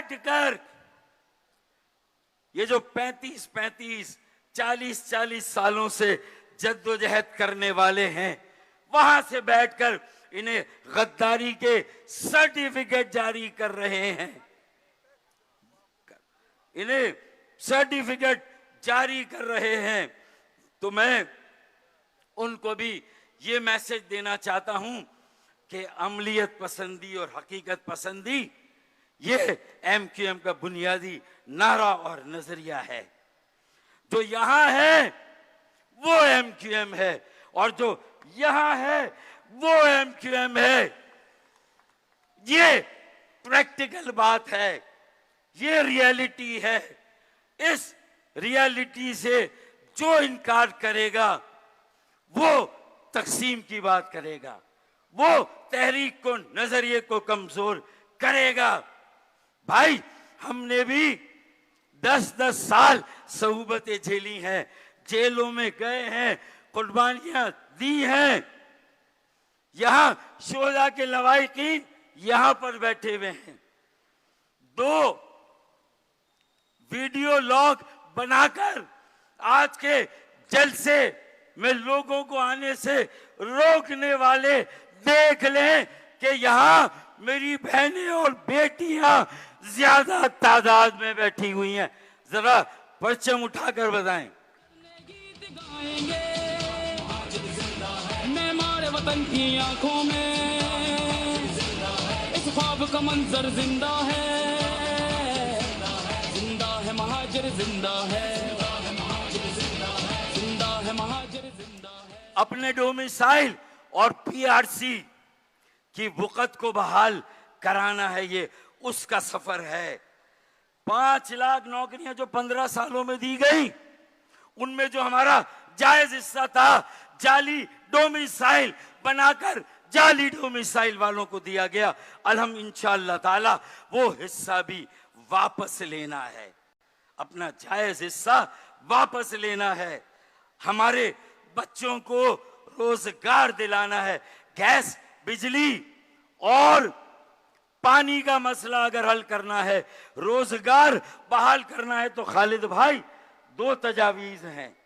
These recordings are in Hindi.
बैठकर ये जो 35-35, 40-40 सालों से जद्दोजहद करने वाले हैं, वहां से बैठकर इन्हें गद्दारी के सर्टिफिकेट जारी कर रहे हैं, इन्हें सर्टिफिकेट जारी कर रहे हैं। तो मैं उनको भी ये मैसेज देना चाहता हूं कि अमलियत पसंदी और हकीकत पसंदी ये MQM का बुनियादी नारा और नजरिया है। जो यहां है वो MQM है और जो यहां है वो MQM है। ये प्रैक्टिकल बात है, ये रियलिटी है। इस रियलिटी से जो इनकार करेगा वो तकसीम की बात करेगा, वो तहरीक को, नजरिए को कमजोर करेगा। भाई हमने भी 10-10 साल सहुबतें झेली हैं, जेलों में गए हैं, कुर्बानियां दी हैं। यहां शोहदा के लवाहिकीन यहां पर बैठे हुए हैं। 2 वीडियो लॉग बनाकर आज के जलसे में लोगों को आने से रोकने वाले देख लें कि यहां मेरी बहनें और बेटियां ज्यादा तादाद में बैठी हुई हैं। जरा परचम उठाकर बताएं। मैं मारे वतन की आंखों में इस ख्वाब का मंजर जिंदा है, जिंदा है महाजर, जिंदा है, जिंदा है महाजर, जिंदा है। अपने डोमिसाइल और PRC की वक़्त को बहाल कराना है, ये उसका सफर है। 5 लाख नौकरियां जो 15 सालों में दी गई, उनमें जो हमारा जायज हिस्सा था, जाली डोमिसाइल बनाकर जाली डोमिसाइल वालों को दिया गया। अलहम इंशाअल्लाह ताला वो हिस्सा भी वापस लेना है, अपना जायज हिस्सा वापस लेना है। हमारे बच्चों को रोजगार दिलाना है। गैस, बिजली और पानी का मसला अगर हल करना है, रोजगार बहाल करना है, तो खालिद भाई 2 तजावीज हैं,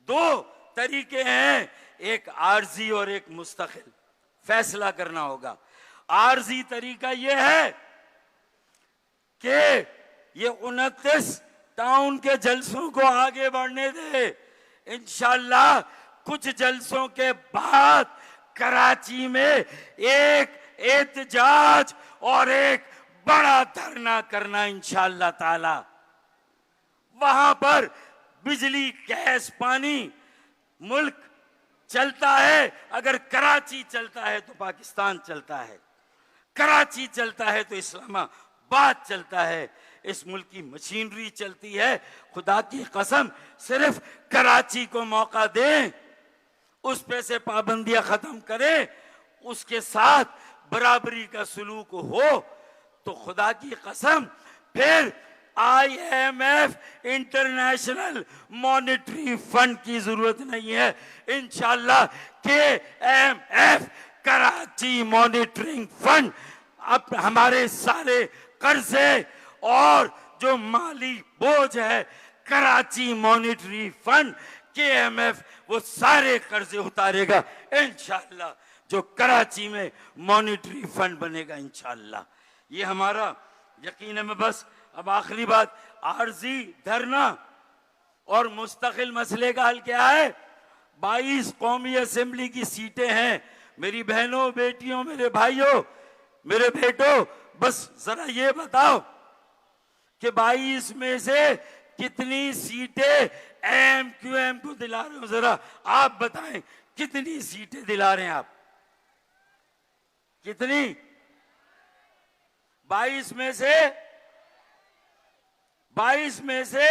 2 तरीके हैं, एक आर्जी और एक मुस्तकिल। फैसला करना होगा। आर्जी तरीका यह है कि ये 29 टाउन के जलसों को आगे बढ़ने दे। इंशाअल्लाह कुछ जलसों के बाद कराची में एक एहतजाज और एक बड़ा धरना करना इंशाअल्लाह ताला। वहां पर बिजली, गैस, पानी, मुल्क चलता है। अगर कराची चलता है तो पाकिस्तान चलता है, कराची चलता है तो इस्लामाबाद चलता है। इस मुल्क की मशीनरी चलती है। खुदा की कसम, सिर्फ कराची को मौका दें, उस पे से पाबंदियां खत्म करें, उसके साथ बराबरी का सलूक हो, तो खुदा की कसम फिर IMF, इंटरनेशनल मॉनेटरी फंड की जरूरत नहीं है। इंशाअल्लाह KMF, कराची मॉनिटरिंग फंड, अब हमारे सारे कर्जे और जो माली बोझ है, कराची मॉनिटरी फंड KMF वो सारे कर्जे उतारेगा इंशाअल्लाह। जो कराची में मॉनिटरी फंड बनेगा इंशाअल्लाह, ये हमारा यकीन है। मैं बस अब आखिरी बात, आर्जी धरना और मुस्तकिल मसले का हल क्या है? 22 कौमी असेंबली की सीटें हैं। मेरी बहनों, बेटियों, मेरे भाइयों, मेरे बेटों, बस जरा ये बताओ कि 22 में से कितनी सीटें MQM को दिला रहे हो? जरा आप बताएं, कितनी सीटें दिला रहे हैं आप? कितनी? 22 में से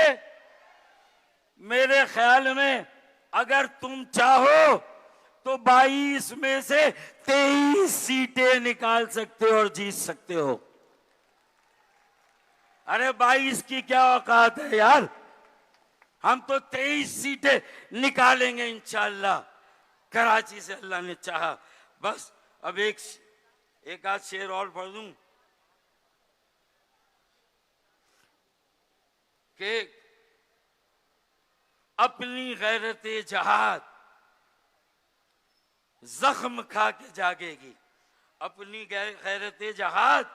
मेरे ख्याल में अगर तुम चाहो तो 22 में से 23 सीटें निकाल सकते हो और जीत सकते हो। अरे 22 की क्या औकात है यार? हम तो 23 सीटें निकालेंगे इंशाअल्लाह, कराची से अल्लाह ने चाहा। बस अब एक आध शेर और पढ़ दूं। कि अपनी गैरत जहाद जख्म खा के जागेगी, अपनी गैरत जहाद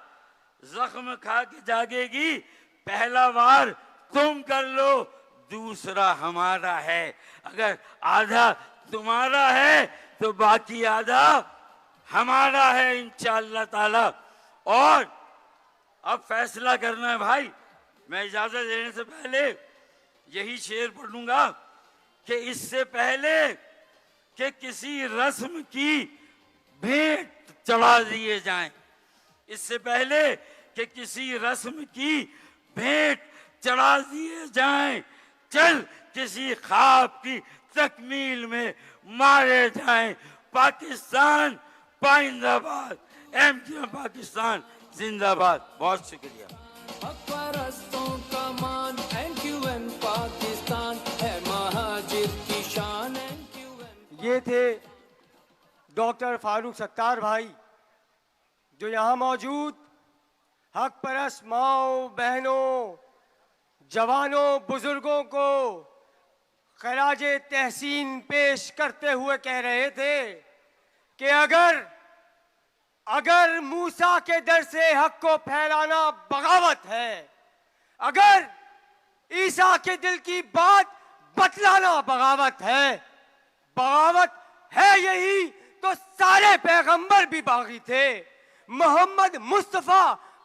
जख्म खा के जागेगी। पहला वार तुम कर लो, दूसरा हमारा है। अगर आधा तुम्हारा है तो बाकी आधा हमारा है इंशाअल्लाह ताला। और अब फैसला करना है भाई। मैं इजाजत देने से पहले यही शेर पढ़ूंगा कि इससे पहले कि किसी रस्म की भेंट चढ़ा दिए जाएं, इससे पहले कि किसी रस्म की भेंट चढ़ा दिए जाएं, चल किसी ख्वाब की तकमील में मारे जाएं। पाकिस्तान पाइंदाबाद, एमक्यूएम पाकिस्तान जिंदाबाद। बहुत शुक्रिया। परस्तों का मान एमक्यूएम पाकिस्तान है महाजिर की शान एमक्यूएम। ये थे डॉक्टर फारूक सत्तार भाई, जो यहाँ मौजूद हक परस्त माओ बहनों, जवानों, बुजुर्गों को खराज तहसीन पेश करते हुए कह रहे थे कि अगर मूसा के दर से हक को फैलाना बगावत है, अगर ईसा के दिल की बात बतलाना बगावत है यही तो सारे पैगंबर भी बागी थे। मोहम्मद मुस्तफ़ा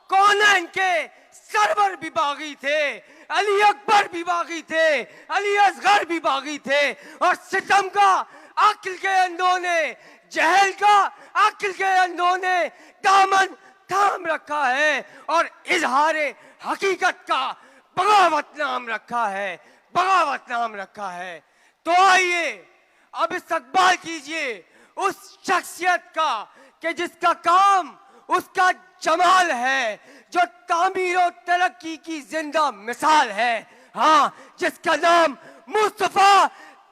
कौनैन के सरवर भी बागी थे, अली अकबर भी बागी थे, अली असगर भी बागी थे। और सितम का अक्ल के अंधों ने, जहल का अक्ल के अंधों ने दामन थाम रखा है और इजहारे हकीकत का बगावत नाम रखा है। तो आइए अब इस्तकबाल कीजिए उस शख्सियत का कि जिसका काम उसका जमाल है, जो तामीर और तरक्की की जिंदा मिसाल है। हाँ, जिसका नाम मुस्तफा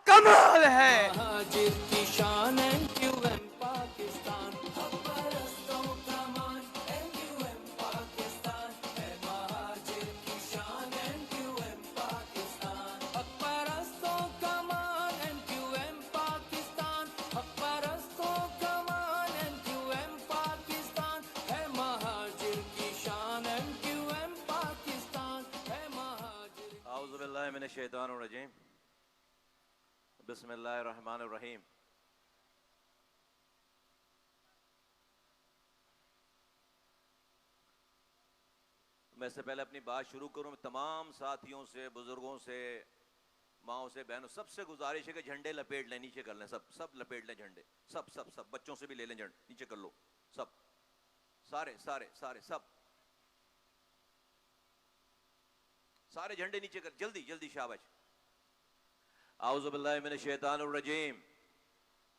कमाल है। महाजिर की शान एमक्यूएम पाकिस्तान, परस्तों का मान एमक्यूएम पाकिस्तान है महाजिर की शान एमक्यूएम पाकिस्तान। परस्तों का मान एमक्यूएम पाकिस्तान, परस्तों का मान एमक्यूएम पाकिस्तान है महाजिर की शान एमक्यूएम पाकिस्तान है महाजिर। आऊज़ु बिल्लाहि मिनश शैतानिर रजीम, बिस्मिल्लाहिर्रहमानिर्रहीम। मैं इससे पहले अपनी बात शुरू करूं, तमाम साथियों से, बुजुर्गों से, माओ से, बहनों, सबसे गुजारिश है कि झंडे लपेट लें, नीचे कर लें, सब लपेट लें झंडे, सब बच्चों से भी ले लें झंडे, नीचे कर लो, सब सारे झंडे नीचे कर, जल्दी शाबाश। आऊज़ु बिल्लाहि मिनश शैतानिर रजीम,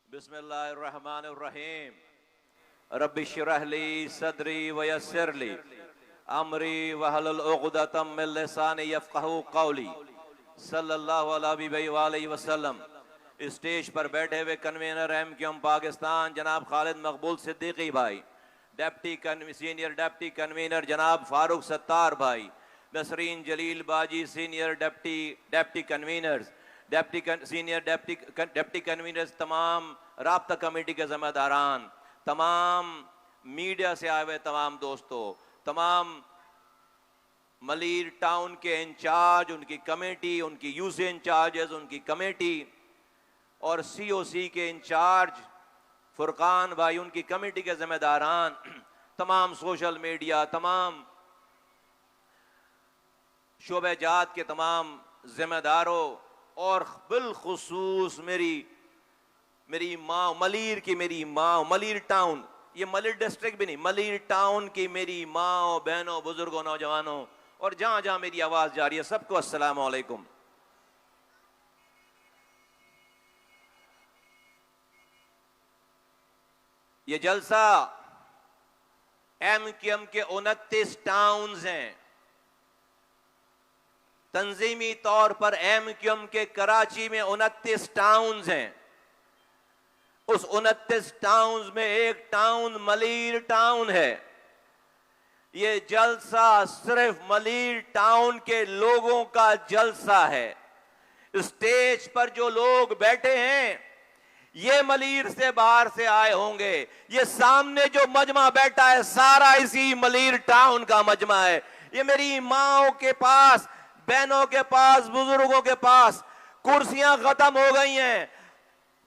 बिस्मिल्लाहिर्रहमानिर्रहीम। रब्बि इश्रह ली सदरी वयस्सिर ली अमरी वहलुल उक़दतम मिन लिसानी यफ़क़हू क़ौली। सल्लल्लाहु अलैहि वसल्लम। स्टेज पर बैठे हुए कन्वीनर एमक्यूएम पाकिस्तान जनाब खालिद मकबूल सिद्दीकी भाई, सीनियर डिप्टी कन्वीनर जनाब फारूक सत्तार भाई, नसरीन जलील बाजी सीनियर डिप्टी कन्वीनर्स, सीनियर डिप्टी कन्वीनर्स, तमाम राब्ता कमेटी के ज़िम्मेदारान, तमाम मीडिया से आए हुए तमाम दोस्तों, तमाम मलीर टाउन के इंचार्ज, उनकी कमेटी, उनकी यूसी इंचार्जेस, उनकी कमेटी और सीओसी के इंचार्ज फुरकान भाई, उनकी कमेटी के ज़िम्मेदारान, तमाम सोशल मीडिया, तमाम शोबेजात के तमाम ज़िम्मेदारों और बिलखुसूस मेरी माँ मलीर की, मेरी माँ मलीर टाउन, ये मलीर डिस्ट्रिक्ट भी नहीं, मलीर टाउन की मेरी माँ, बहनों, बुजुर्गों, नौजवानों और जहां जहां मेरी आवाज जा रही है, सबको अस्सलाम वालेकुम। ये जलसा एमक्यूएम के 29 टाउन्स हैं। तंजीमी तौर पर एमक्यूएम के कराची में 29 टाउन्स हैं। उस 29 टाउन्स में एक टाउन मलीर टाउन है। ये जलसा सिर्फ मलीर टाउन के लोगों का जलसा है। स्टेज पर जो लोग बैठे हैं ये मलीर से बाहर से आए होंगे। ये सामने जो मजमा बैठा है सारा इसी मलीर टाउन का मजमा है। ये मेरी माओ के पास, बहनों के पास, बुजुर्गों के पास कुर्सियां खत्म हो गई हैं।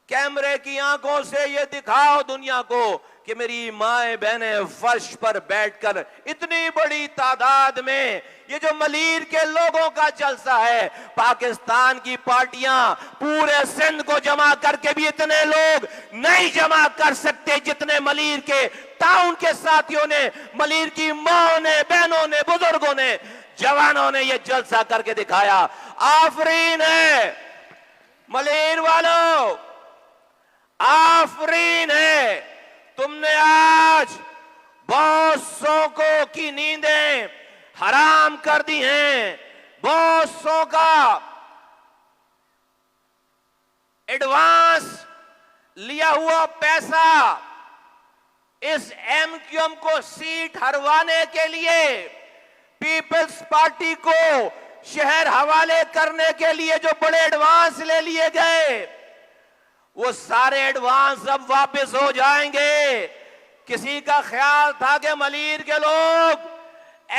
कैमरे की आंखों से ये दिखाओ दुनिया को कि मेरी माए बहनें फर्श पर बैठकर इतनी बड़ी तादाद में ये जो मलीर के लोगों का जलसा है। पाकिस्तान की पार्टियां पूरे सिंध को जमा करके भी इतने लोग नहीं जमा कर सकते जितने मलीर के टाउन के साथियों ने, मलीर की माओ ने, बहनों ने, बुजुर्गों ने, जवानों ने ये जलसा करके दिखाया। आफरीन है मलीर वालों, आफरीन है। तुमने आज बहुत सौ की नींदें हराम कर दी हैं। बहुत सौ का एडवांस लिया हुआ पैसा इस एमक्यूएम को सीट हरवाने के लिए, पीपल्स पार्टी को शहर हवाले करने के लिए जो बड़े एडवांस ले लिए गए वो सारे एडवांस अब वापस हो जाएंगे। किसी का ख्याल था कि मलीर के लोग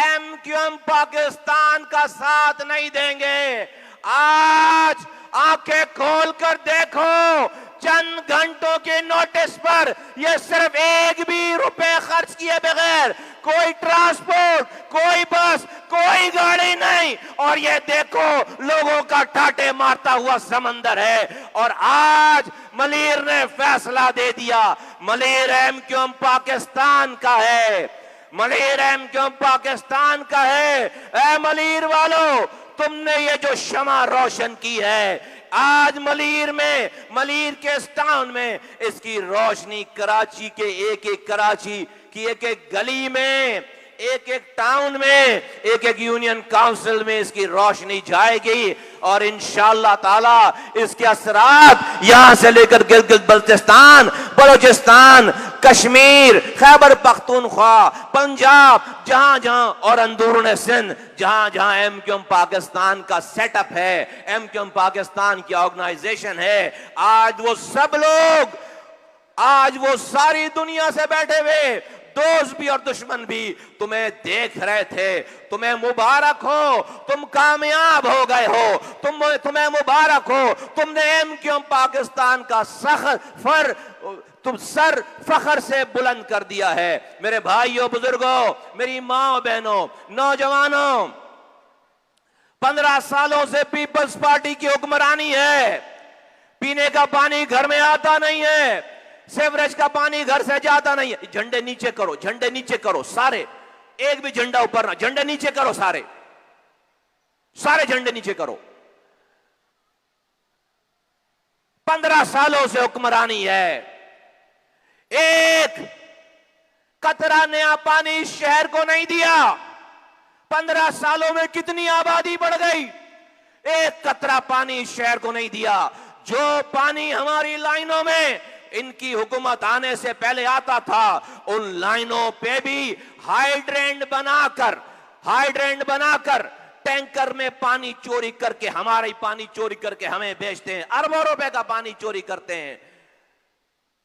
एमक्यूएम पाकिस्तान का साथ नहीं देंगे। आज आंखें खोलकर देखो, चंद घंटों के नोटिस पर यह सिर्फ एक भी रुपए खर्च किए बगैर कोई ट्रांसपोर्ट, कोई बस, कोई गाड़ी नहीं, और ये देखो लोगों का ठाटे मारता हुआ समंदर है। और आज मलीर ने फैसला दे दिया, मलीर एमक्यूएम पाकिस्तान का है, मलीर एमक्यूएम पाकिस्तान का है। ऐ मलीर वालों, तुमने ये जो शमा रोशन की है आज मलीर में, मलीर के इस टाउन में, इसकी रोशनी कराची के एक एक, कराची की एक एक गली में, एक एक टाउन में, एक एक यूनियन काउंसिल में इसकी रोशनी जाएगी। और इंशाअल्लाह ताला इसके असरात यहां से लेकर गिलगित बल्तिस्तान, बलूचिस्तान, कश्मीर, खैबर पख्तूनख्वा, पंजाब, जहां जहां, और अंदरून सिंध जहां जहां एमक्यूएम पाकिस्तान का सेटअप है, एमक्यूएम पाकिस्तान की ऑर्गेनाइजेशन है, आज वो सब लोग, आज वो सारी दुनिया से बैठे हुए दोस्त भी और दुश्मन भी तुम्हें देख रहे थे। तुम्हें मुबारक हो, तुम कामयाब हो गए हो, तुम्हें मुबारक हो, तुमने एमक्यूएम पाकिस्तान का तुम सर फखर से बुलंद कर दिया है। मेरे भाइयों, बुजुर्गों, मेरी माँ बहनों, नौजवानों, 15 सालों से पीपल्स पार्टी की हुक्मरानी है। पीने का पानी घर में आता नहीं है, सीवरेज का पानी घर से जाता नहीं है। झंडे नीचे करो, झंडे नीचे करो सारे, एक भी झंडा ऊपर ना, झंडे नीचे करो सारे, सारे झंडे नीचे करो। 15 सालों से हुक्मरानी है, एक कतरा नया पानी इस शहर को नहीं दिया। 15 सालों में कितनी आबादी बढ़ गई, एक कतरा पानी इस शहर को नहीं दिया। जो पानी हमारी लाइनों में इनकी हुकूमत आने से पहले आता था, उन लाइनों पे भी हाइड्रेंट बनाकर टैंकर में पानी चोरी करके, हमारा पानी चोरी करके हमें बेचते हैं। अरबों रुपए का पानी चोरी करते हैं।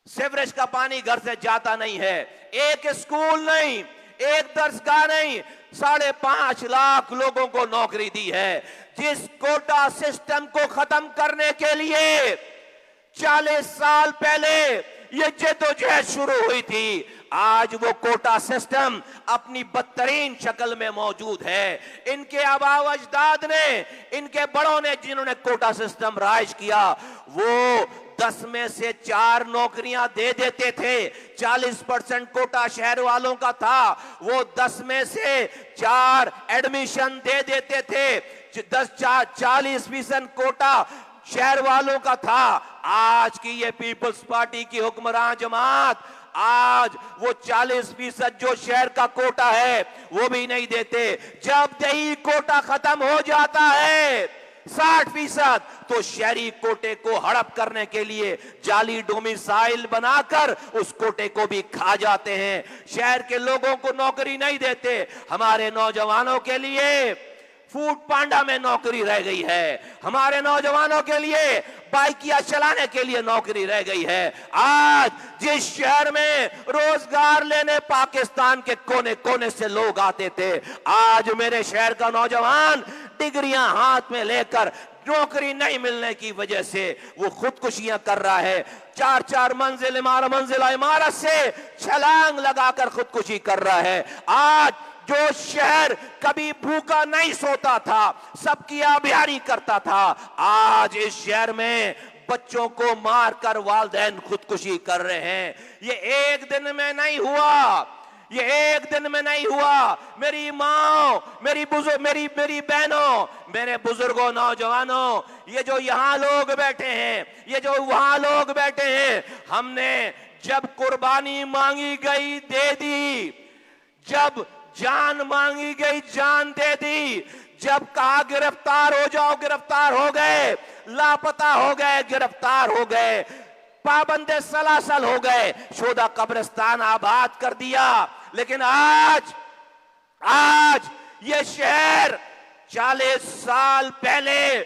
सीवरेज का पानी घर से जाता नहीं है। एक स्कूल नहीं, एक दरसगाह नहीं, 5.5 लाख लोगों को नौकरी दी है। जिस कोटा सिस्टम को खत्म करने के लिए 40 साल पहले ये जद्दोजहद शुरू हुई थी, आज वो कोटा सिस्टम अपनी बदतरीन शक्ल में मौजूद है। इनके आबा व अजदाद ने, इनके बड़ों ने, जिन्होंने कोटा सिस्टम राइज किया, वो 10 में से 4 नौकरियां दे देते थे। 40% कोटा शहर वालों का था, वो 10 में से 4 एडमिशन दे देते थे। 40% कोटा शहर वालों का था। आज की ये पीपल्स पार्टी की हुक्मरान जमात आज वो 40% जो शहर का कोटा है वो भी नहीं देते। जब दही कोटा खत्म हो जाता है 60%, तो शहरी कोटे को हड़प करने के लिए जाली डोमिसाइल बनाकर उस कोटे को भी खा जाते हैं। शहर के लोगों को नौकरी नहीं देते। हमारे नौजवानों के लिए फूड पांडा में नौकरी रह गई है, हमारे नौजवानों के लिए बाइकिया चलाने के लिए नौकरी रह गई है। आज जिस शहर में रोजगार लेने पाकिस्तान के कोने कोने से लोग आते थे, आज मेरे शहर का नौजवान डिग्रियां हाथ में लेकर नौकरी नहीं मिलने की वजह से वो खुदकुशियां कर रहा है। 4-4 मंजिल इमारत से छलांग लगाकर खुदकुशी कर रहा है। आज जो शहर कभी भूखा नहीं सोता था, सबकी आबियारी करता था, आज इस शहर में बच्चों को मारकर वालिदैन खुदकुशी कर रहे हैं। ये एक दिन में नहीं हुआ, ये एक दिन में नहीं हुआ। मेरी माँ, मेरी बहनों, मेरे बुजुर्गों, नौजवानों, ये जो यहाँ लोग बैठे हैं, ये जो वहां लोग बैठे हैं, हमने जब कुर्बानी मांगी गई दे दी, जब जान मांगी गई जान दे दी, जब कहा गिरफ्तार हो जाओ गिरफ्तार हो गए, लापता हो गए गिरफ्तार हो गए, पाबंदे सलासल हो गए, शोदा कब्रिस्तान आबाद कर दिया। लेकिन आज ये शहर 40 साल पहले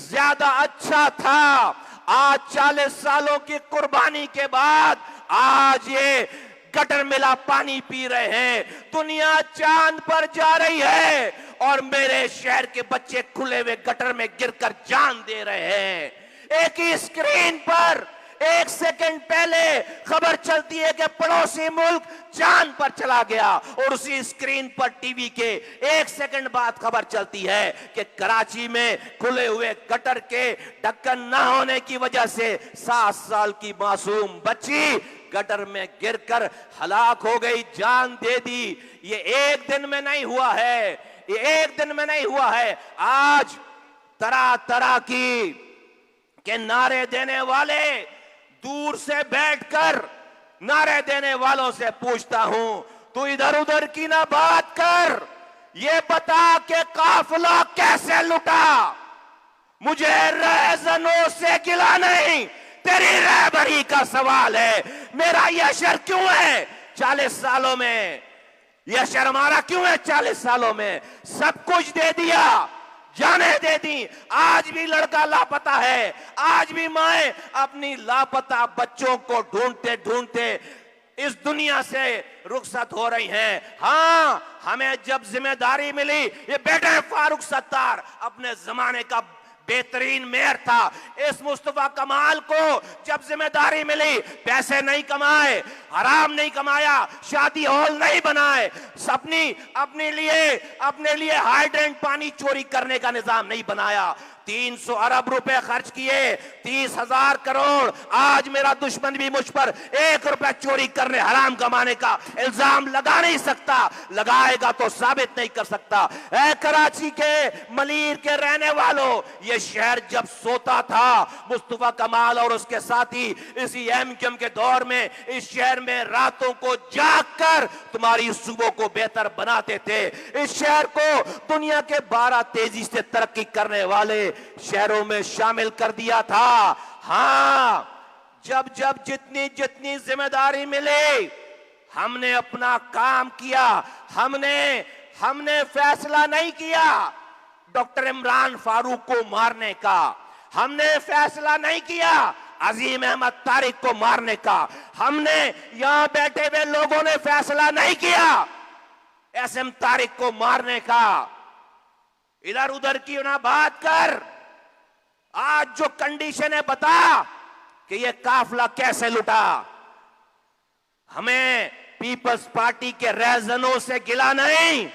ज्यादा अच्छा था। आज 40 सालों की कुर्बानी के बाद आज ये गटर मिला पानी पी रहे हैं। दुनिया चांद पर जा रही है और मेरे शहर के बच्चे खुले हुए गटर में गिरकर जान दे रहे हैं। एक ही स्क्रीन पर 1 सेकंड पहले खबर चलती है कि पड़ोसी मुल्क चांद पर चला गया, और उसी स्क्रीन पर टीवी के 1 सेकंड बाद खबर चलती है कि कराची में खुले हुए गटर के ढक्कन न होने की वजह से 7 साल की मासूम बच्ची गटर में गिरकर हलाक हो गई, जान दे दी। ये एक दिन में नहीं हुआ है, ये एक दिन में नहीं हुआ है। आज तरह तरह के नारे देने वाले, दूर से बैठकर नारे देने वालों से पूछता हूं, तू इधर उधर की ना बात कर, ये बता के काफिला कैसे लुटा। मुझे रहजनों से गिला नहीं, तेरी रहबरी का सवाल है। मेरा यशर क्यों है 40 सालों में, यशर हमारा क्यों है 40 सालों में? सब कुछ दे दिया, जाने दे दी, आज भी लड़का लापता है, आज भी माए अपनी लापता बच्चों को ढूंढते ढूंढते इस दुनिया से रुखसत हो रही हैं। हाँ, हमें जब जिम्मेदारी मिली, ये बेटे फारूक सत्तार अपने जमाने का बेहतरीन मेयर था, इस मुस्तफा कमाल को जब जिम्मेदारी मिली, पैसे नहीं कमाए, हराम नहीं कमाया, शादी हॉल नहीं बनाए, अपने लिए हाइड्रेंट पानी चोरी करने का निजाम नहीं बनाया, 300 अरब रुपए खर्च किए, 30,000 करोड़। आज मेरा दुश्मन भी मुझ पर 1 रुपया चोरी करने, हराम कमाने का इल्जाम लगा नहीं सकता, लगाएगा तो साबित नहीं कर सकता। कराची के मलीर के रहने वालों, ये शहर जब सोता था, मुस्तफा कमाल और उसके साथी इसी एमक्यूएम के दौर में इस शहर में रातों को जागकर तुम्हारी सुबह को बेहतर बनाते थे। इस शहर को दुनिया के 12 तेजी से तरक्की करने वाले शहरों में शामिल कर दिया था। हाँ, जब जितनी जिम्मेदारी मिली, हमने अपना काम किया। हमने फैसला नहीं किया डॉक्टर इमरान फारूक को मारने का, हमने फैसला नहीं किया अजीम अहमद तारिक को मारने का, हमने यहां बैठे हुए लोगों ने फैसला नहीं किया एसएम तारिक को मारने का। इधर उधर की ना बात कर, आज जो कंडीशन है बता कि ये काफिला कैसे लुटा। हमें पीपल्स पार्टी के रहजनों से गिला नहीं,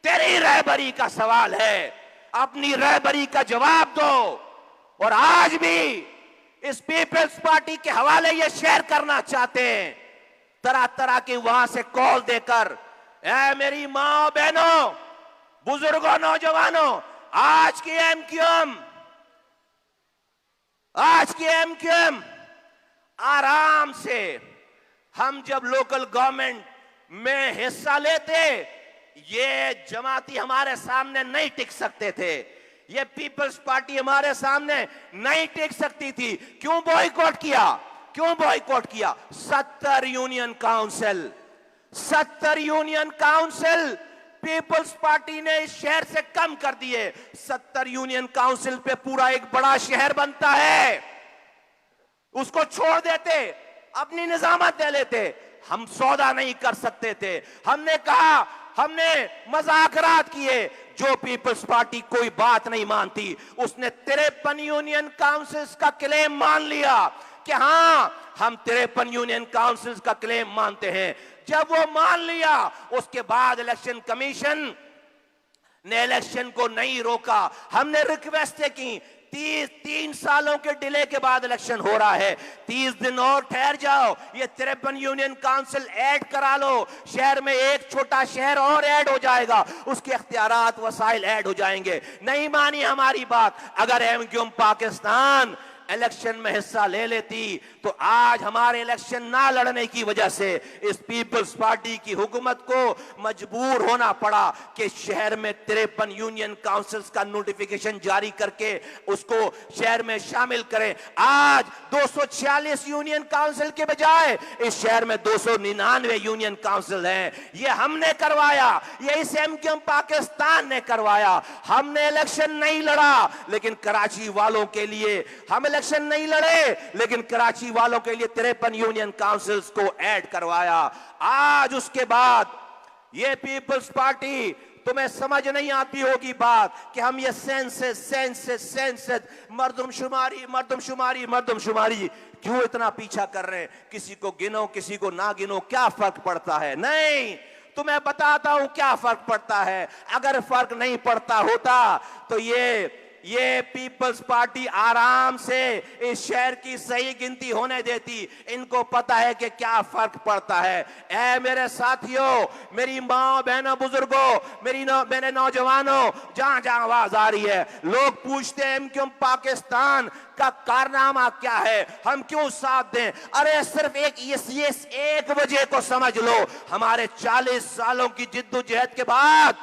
तेरी रहबरी का सवाल है, अपनी रहबरी का जवाब दो। और आज भी इस पीपल्स पार्टी के हवाले ये शेयर करना चाहते हैं, तरह तरह की वहां से कॉल देकर, ऐ मेरी माँ बहनों, बुजुर्गों, नौजवानों, आज की एमक्यूएम आराम से, हम जब लोकल गवर्नमेंट में हिस्सा लेते, ये जमाती हमारे सामने नहीं टिक सकते थे, ये पीपल्स पार्टी हमारे सामने नहीं टिक सकती थी। क्यों बॉयकॉट किया? क्यों बॉयकॉट किया? 70 union council, 70 union council Peoples Party ने इस शहर से कम कर दिए। 70 यूनियन काउंसिल पे पूरा एक बड़ा शहर बनता है, उसको छोड़ देते, अपनी निजामत दे लेते। हम सौदा नहीं कर सकते थे। हमने कहा, हमने मज़ाकरात किए। जो पीपल्स पार्टी कोई बात नहीं मानती, उसने 53 यूनियन काउंसिल्स का क्लेम मान लिया कि हां हम 53 यूनियन काउंसिल्स का क्लेम मानते हैं। जब वो मान लिया, उसके बाद इलेक्शन कमीशन ने इलेक्शन को नहीं रोका। हमने रिक्वेस्टें की, 3 सालों के डिले के बाद इलेक्शन हो रहा है, 30 दिन और ठहर जाओ, ये 53 यूनियन काउंसिल ऐड करा लो, शहर में एक छोटा शहर और ऐड हो जाएगा, उसके इख्तियारात वसाइल ऐड हो जाएंगे। नहीं मानी हमारी बात। अगर एमक्यूएम पाकिस्तान इलेक्शन में हिस्सा ले लेती तो आज हमारे इलेक्शन ना लड़ने की वजह से इस पीपल्स पार्टी की हुकूमत को मजबूर होना पड़ा कि शहर में 53 यूनियन काउंसिल्स का नोटिफिकेशन जारी करके उसको शहर में शामिल करें। आज 246 यूनियन काउंसिल के बजाय इस शहर में 299 यूनियन काउंसिल हैं। ये हमने करवाया, ये इस एमक्यूएम पाकिस्तान ने करवाया। हमने इलेक्शन नहीं लड़ा, लेकिन कराची वालों के लिए हम इलेक्शन नहीं लड़े, लेकिन कराची वालों के लिए 53 यूनियन काउंसिल्स को ऐड करवाया। आज उसके बाद ये पीपल्स पार्टी, तुम्हें समझ नहीं आती होगी बात कि हम ये सेंसस मर्दमशुमारी क्यों इतना पीछा कर रहे हैं। किसी को गिनो, किसी को ना गिनो, क्या फर्क पड़ता है? नहीं, तुम्हें बताता हूं क्या फर्क पड़ता है। अगर फर्क नहीं पड़ता होता तो ये पीपल्स पार्टी आराम से इस शहर की सही गिनती होने देती। इनको पता है कि क्या फर्क पड़ता है। ऐ मेरे साथियों, मेरी माँ बहनों, बुजुर्गों, मेरे नौजवानों, जहां जहां आवाज आ रही है, लोग पूछते हैं एमक्यूएम पाकिस्तान का कारनामा क्या है, हम क्यों साथ दें? अरे सिर्फ एक वजह को समझ लो। हमारे 40 सालों की जिद्दोजहद के बाद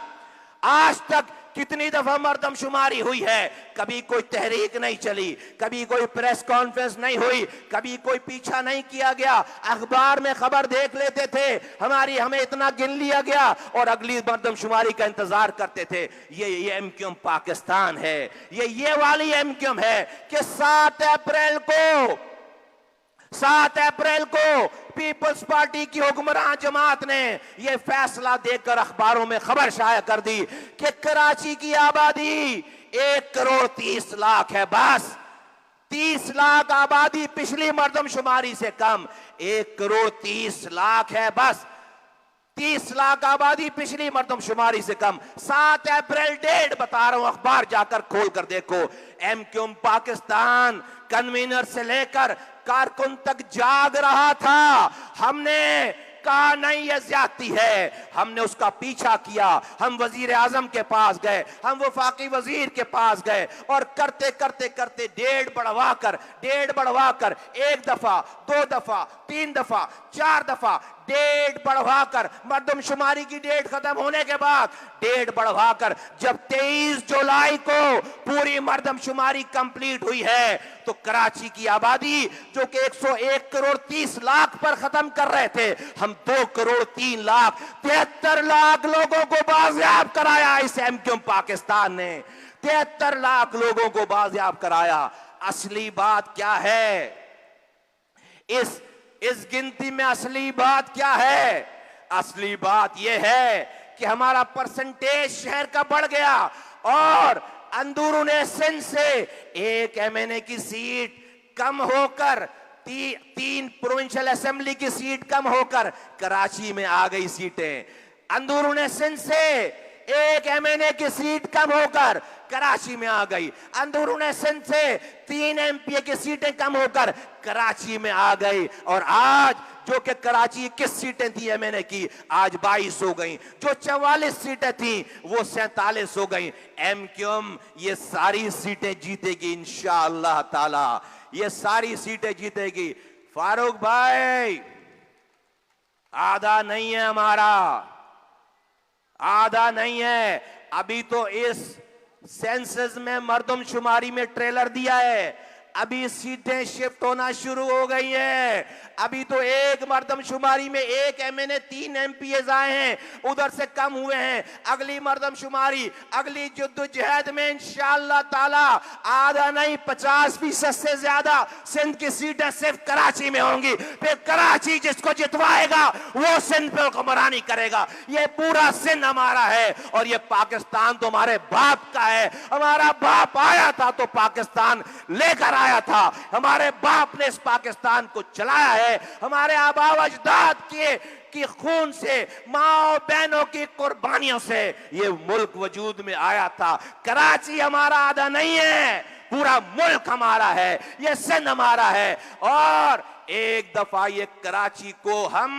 आज तक कितनी दफा मर्दमशुमारी हुई है? कभी कोई तहरीक नहीं चली, कभी कोई प्रेस कॉन्फ्रेंस नहीं हुई, कभी कोई पीछा नहीं किया गया। अखबार में खबर देख लेते थे, हमें इतना गिन लिया गया और अगली मर्दमशुमारी का इंतजार करते थे। ये एमक्यूएम पाकिस्तान है, ये वाली एमक्यूएम है कि 7 अप्रैल को पीपल्स पार्टी की हुक्मरान जमात ने यह फैसला देकर अखबारों में खबर शाया कर दी कि कराची की आबादी 1,30,00,000 है। बस 30 लाख आबादी पिछली मर्दमशुमारी से कम, 1,30,00,000 है। बस 30 लाख आबादी पिछली मर्दमशुमारी से कम। 7 अप्रैल डेट बता रहा हूं, अखबार जाकर खोल कर देखो। एमक्यूएम पाकिस्तान कन्वीनर से लेकर कारकुन तक जाग रहा था। हमने कहा नहीं ये ज्यादती है, हमने उसका पीछा किया। हम वजीर आजम के पास गए, हम वफाकी वजीर के पास गए और करते करते करते डेट बढ़वा कर 1 दफा, 2 दफा, 3 दफा, 4 दफा डेट बढ़वाकर, मर्दमशुमारी की डेट खत्म होने के बाद डेट बढ़वाकर जब 23 जुलाई को पूरी मर्दमशुमारी कंप्लीट हुई है तो कराची की आबादी जो कि 101,30,00,000 पर खत्म कर रहे थे, हम 2,03,00,000 73 लाख लोगों को बाजियाब कराया। इस एमक्यूएम पाकिस्तान ने 73 लाख लोगों को बाजियाब कराया। असली बात क्या है? इस गिनती में असली बात क्या है? असली बात यह है कि हमारा परसेंटेज शहर का बढ़ गया और अंदरून सिंध से 1 एमएनए की सीट कम होकर 3 प्रोविंशियल असेंबली की सीट कम होकर कराची में आ गई सीटें। अंदरून सिंध से 1 एमएनए की सीट कम होकर कराची में आ गई। अंदरून सिंध से 3 एमपीए की सीटें कम होकर कराची में आ गई। और आज जो कि कराची 21 सीटें थी एमएनए की, आज 22 हो गई। जो 44 सीटें थी वो 47 हो गई। एमक्यूएम ये सारी सीटें जीतेगी इंशाअल्लाह ताला, ये सारी सीटें जीतेगी। फारूक भाई, आधा नहीं है हमारा, आधा नहीं है। अभी तो इस सेंसस में मर्दमशुमारी में ट्रेलर दिया है, अभी सीटें शिफ्ट होना शुरू हो गई हैं। अभी तो एक मर्दमशुमारी में एक एमएनए 3 एमपीएस आए हैं, उधर से कम हुए हैं। अगली मर्दमशुमारी, अगली जद्दोजहद में इंशाअल्लाह ताला आधा नहीं 50% से ज्यादा सिंध की सीटें सिर्फ कराची में होंगी। फिर कराची जिसको जितवाएगा वो सिंध पे हुक्मरानी करेगा। ये पूरा सिंध हमारा है और ये पाकिस्तान तो हमारे बाप का है। हमारा बाप आया था तो पाकिस्तान लेकर आया था, हमारे बाप ने इस पाकिस्तान को चलाया है। हमारे आबा अजदाद की खून से, माँ बहनों की कुर्बानियों से ये मुल्क वजूद में आया था। कराची हमारा आधा नहीं है, पूरा मुल्क हमारा है, ये सिंध हमारा है। और एक दफा ये कराची को हम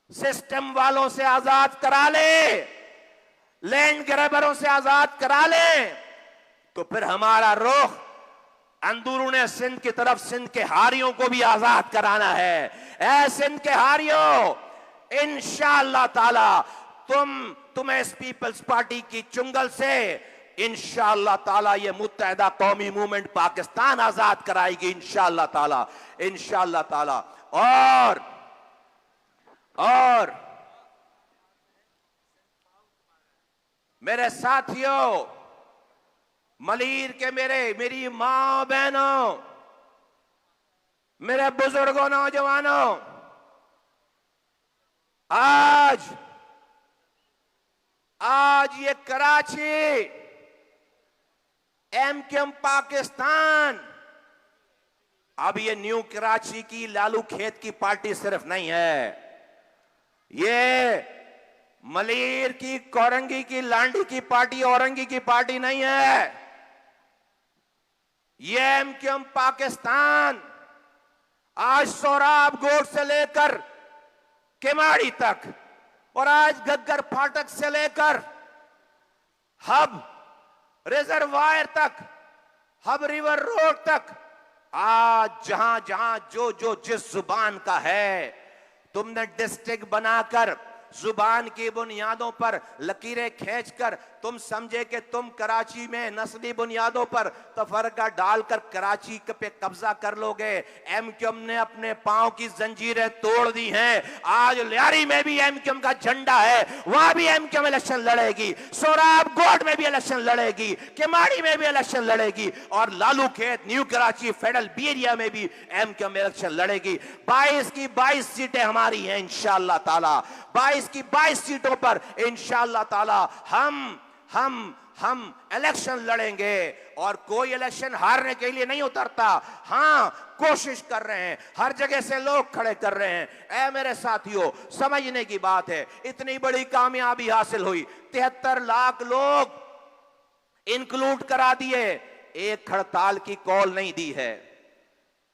सिस्टम वालों से आजाद करा ले, लैंड ग्रैबरों से आजाद करा ले, तो फिर हमारा रुख अंदरूने सिंध की तरफ सिंध के हारियों को भी आजाद कराना है। ऐ सिंध के हारियों, इंशाअल्लाह ताला तुम्हें इस पीपल्स पार्टी की चुंगल से इंशाअल्लाह ताला ये मुत्तहिदा कौमी मूवमेंट पाकिस्तान आजाद कराएगी इंशाअल्लाह ताला, इंशाअल्लाह ताला। और मेरे साथियों, मलीर के मेरी मां बहनों, मेरे बुजुर्गों, नौजवानों, आज ये कराची एमक्यूएम पाकिस्तान, अब ये न्यू कराची की लालू खेत की पार्टी सिर्फ नहीं है, ये मलीर की, कोरंगी की, लांडी की पार्टी, औरंगी की पार्टी नहीं है। ये एमक्यूएम पाकिस्तान आज सोराब गोट से लेकर केमाड़ी तक और आज गग्गर फाटक से लेकर हब रिजर्वायर तक, हब रिवर रोड तक, आज जहां जहां जो जो जिस जुबान का है, तुमने डिस्ट्रिक्ट बनाकर जुबान की बुनियादों पर लकीरें खींचकर तुम समझे कि तुम कराची में नस्ली बुनियादों पर तफरका डालकर कराची पे कब्जा कर लोगे। एमक्यूएम ने अपने पांव की जंजीरें तोड़ दी हैं। आज लियारी में भी एमक्यूएम का झंडा है, वहां भी एमक्यूएम इलेक्शन लड़ेगी, सोराब गोट में भी इलेक्शन लड़ेगी, केमाड़ी में भी इलेक्शन लड़ेगी और लालू खेत, न्यू कराची, फेडरल बी एरिया में भी एमक्यूएम इलेक्शन लड़ेगी। 22 की 22 सीटें हमारी हैं इंशाअल्लाह ताला। 22 की 22 सीटों पर इंशाअल्लाह ताला हम इलेक्शन लड़ेंगे और कोई इलेक्शन हारने के लिए नहीं उतरता। हां, कोशिश कर रहे हैं, हर जगह से लोग खड़े कर रहे हैं। ऐ मेरे साथियों, समझने की बात है, इतनी बड़ी कामयाबी हासिल हुई, 73 लाख लोग इंक्लूड करा दिए, एक हड़ताल की कॉल नहीं दी है,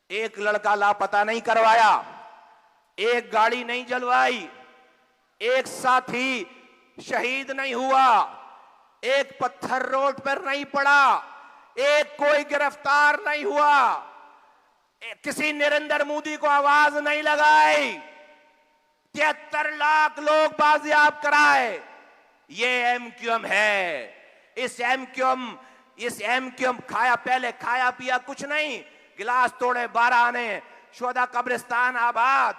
एक लड़का लापता नहीं करवाया, एक गाड़ी नहीं जलवाई, एक साथी शहीद नहीं हुआ, एक पत्थर रोड पर नहीं पड़ा, एक कोई गिरफ्तार नहीं हुआ, किसी नरेंद्र मोदी को आवाज नहीं लगाई, 73 लाख लोग बाजियाब कराए। ये एमक्यूएम है। इस एमक्यूएम पहले खाया पिया कुछ नहीं, गिलास तोड़े 12 आने, शोधा कब्रिस्तान आबाद,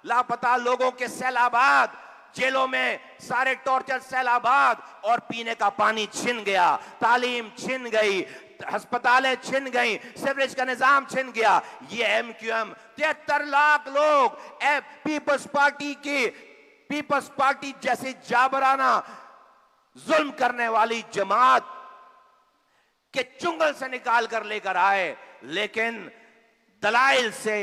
लापता लोगों के सेल आबाद, जेलों में सारे टॉर्चर सेल आबाद और पीने का पानी छिन गया, तालीम छिन गई, अस्पतालें छिन गई, सीवरेज का निजाम छिन गया। ये एमक्यूएम 73 लाख लोग पीपल्स पार्टी जैसी जाबराना जुल्म करने वाली जमात के चुंगल से निकाल कर लेकर आए, लेकिन दलाइल से,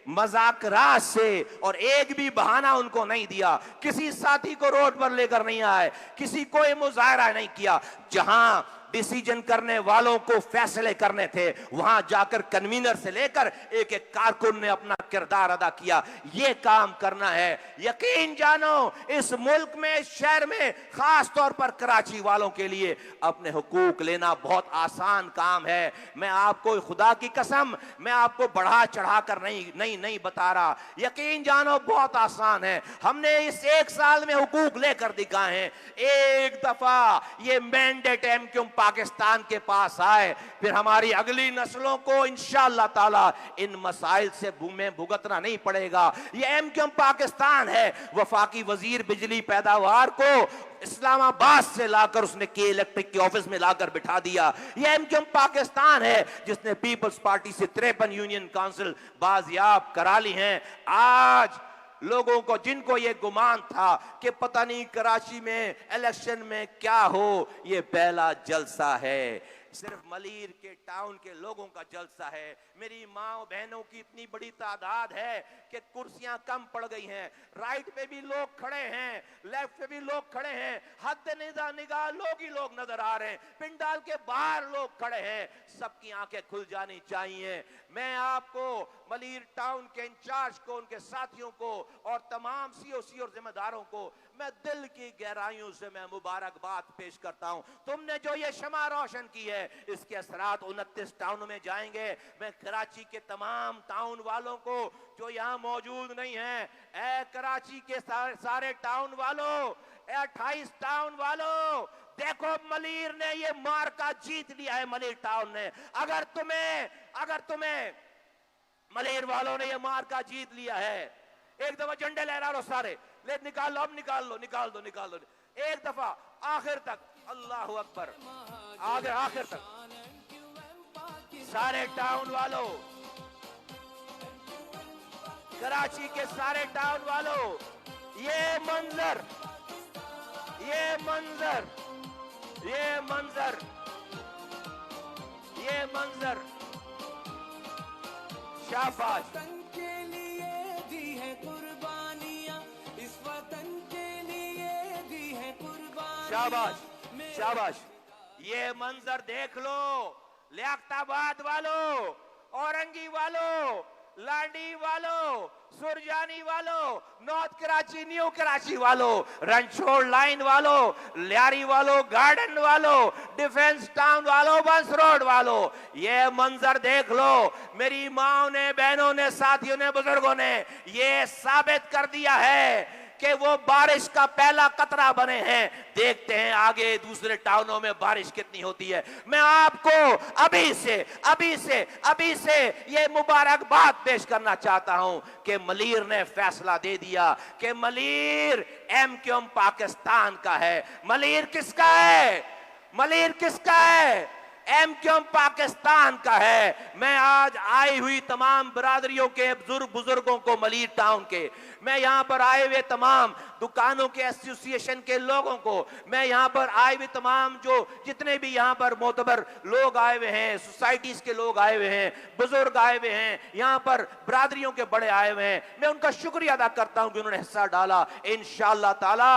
मजाकरात से और एक भी बहाना उनको नहीं दिया। किसी साथी को रोड पर लेकर नहीं आए, किसी कोई मुजाहरा नहीं किया। जहां डिसीजन करने वालों को फैसले करने थे, वहां जाकर कन्वीनर से लेकर एक एक कारकुन ने अपना किरदार अदा किया। ये काम करना है। यकीन जानो, इस मुल्क में, शहर में, खास तौर पर कराची वालों के लिए अपने हुकूक लेना बहुत आसान काम है। मैं आपको, खुदा की कसम, मैं आपको बढ़ा चढ़ा कर नहीं बता रहा। यकीन जानो बहुत आसान है। हमने इस 1 साल में हुकूक लेकर दिखाए हैं। एक दफा ये मैंडेट एमक्यूएम पाकिस्तान के पास आए, फिर हमारी अगली नस्लों को इंशाअल्लाह ताला इन मसाइल से में भुगतना नहीं पड़ेगा। ये एमक्यूएम पाकिस्तान है। वफाकी वजीर बिजली पैदावार को इस्लामाबाद से लाकर उसने के इलेक्ट्रिक के ऑफिस में लाकर बिठा दिया। ये एमक्यूएम पाकिस्तान है जिसने पीपल्स पार्टी से 53 यूनियन काउंसिल बाजियाब करा ली हैं। आज लोगों को, जिनको ये गुमान था कि पता नहीं कराची में इलेक्शन में क्या हो, ये पहला जलसा है, सिर्फ मलीर के टाउन के लोगों का जलसा है। मेरी माँ बहनों की इतनी बड़ी तादाद है कि कुर्सियां कम पड़ गई हैं। राइट पे भी लोग खड़े हैं, लेफ्ट पे भी लोग खड़े हैं, हद निगाह लोग ही लोग नजर आ रहे हैं, पिंडाल के बाहर लोग खड़े हैं। सबकी आंखें खुल जानी चाहिए। मैं आपको मलीर टाउन के इंचार्ज को, उनके साथियों को और तमाम सीओसी और जिम्मेदारों को मैं दिल की गहराइयों से मैं मुबारकबाद पेश करता हूं। तुमने जो ये शमा रोशन की है, इसके असरात 29 टाउन में जाएंगे। मैं कराची के तमाम टाउन वालों को जो यहाँ मौजूद नहीं है, ए कराची के सारे टाउन वालों, 28 टाउन वालों, देखो मलीर ने ये मार्का जीत लिया है। मलीर टाउन ने, अगर तुम्हें मलीर वालों ने ये मार्का जीत लिया है, एक दफा झंडे लहरा लो सारे, ले निकाल लो, अब निकाल दो एक दफा आखिर तक। अल्लाह अकबर, आगे आखिर तक सारे टाउन वालों, कराची के सारे टाउन वालों, ये मंजर शाबाश। के लिए दी है कुर्बानियां, इस वतन के लिए दी है कुर्बानियां। शाबाश। ये मंजर देख लो, लियाकताबाद वालों, औरंगी वालों, लाडी वालों, सुरजानी वालों, नॉर्थ कराची, न्यू कराची वालों, रनछोड़ लाइन वालों, लियारी वालों, गार्डन वालों, डिफेंस टाउन वालों, बंस रोड वालों, ये मंजर देख लो। मेरी माओ ने, बहनों ने, साथियों ने, बुजुर्गों ने ये साबित कर दिया है कि वो बारिश का पहला कतरा बने हैं। देखते हैं आगे दूसरे टाउनों में बारिश कितनी होती है। मैं आपको अभी से ये मुबारकबाद पेश करना चाहता हूं कि मलीर ने फैसला दे दिया कि मलीर एमक्यूएम पाकिस्तान का है। मलीर किसका है? एमक्यूएम पाकिस्तान का है। मैं आज आई हुई तमाम बरादरियों के बुजुर्गों को, मलीर टाउन के, मैं यहाँ पर आए हुए तमाम दुकानों के एसोसिएशन के लोगों को, मैं यहाँ पर आए हुए तमाम जितने भी यहाँ पर मोतबर लोग आए हुए हैं, सोसाइटीज के लोग आए हुए हैं, बुजुर्ग आए हुए हैं, यहाँ पर बरादरियों के बड़े आए हुए हैं, मैं उनका शुक्रिया अदा करता हूँ कि उन्होंने हिस्सा डाला। इंशाअल्लाह ताला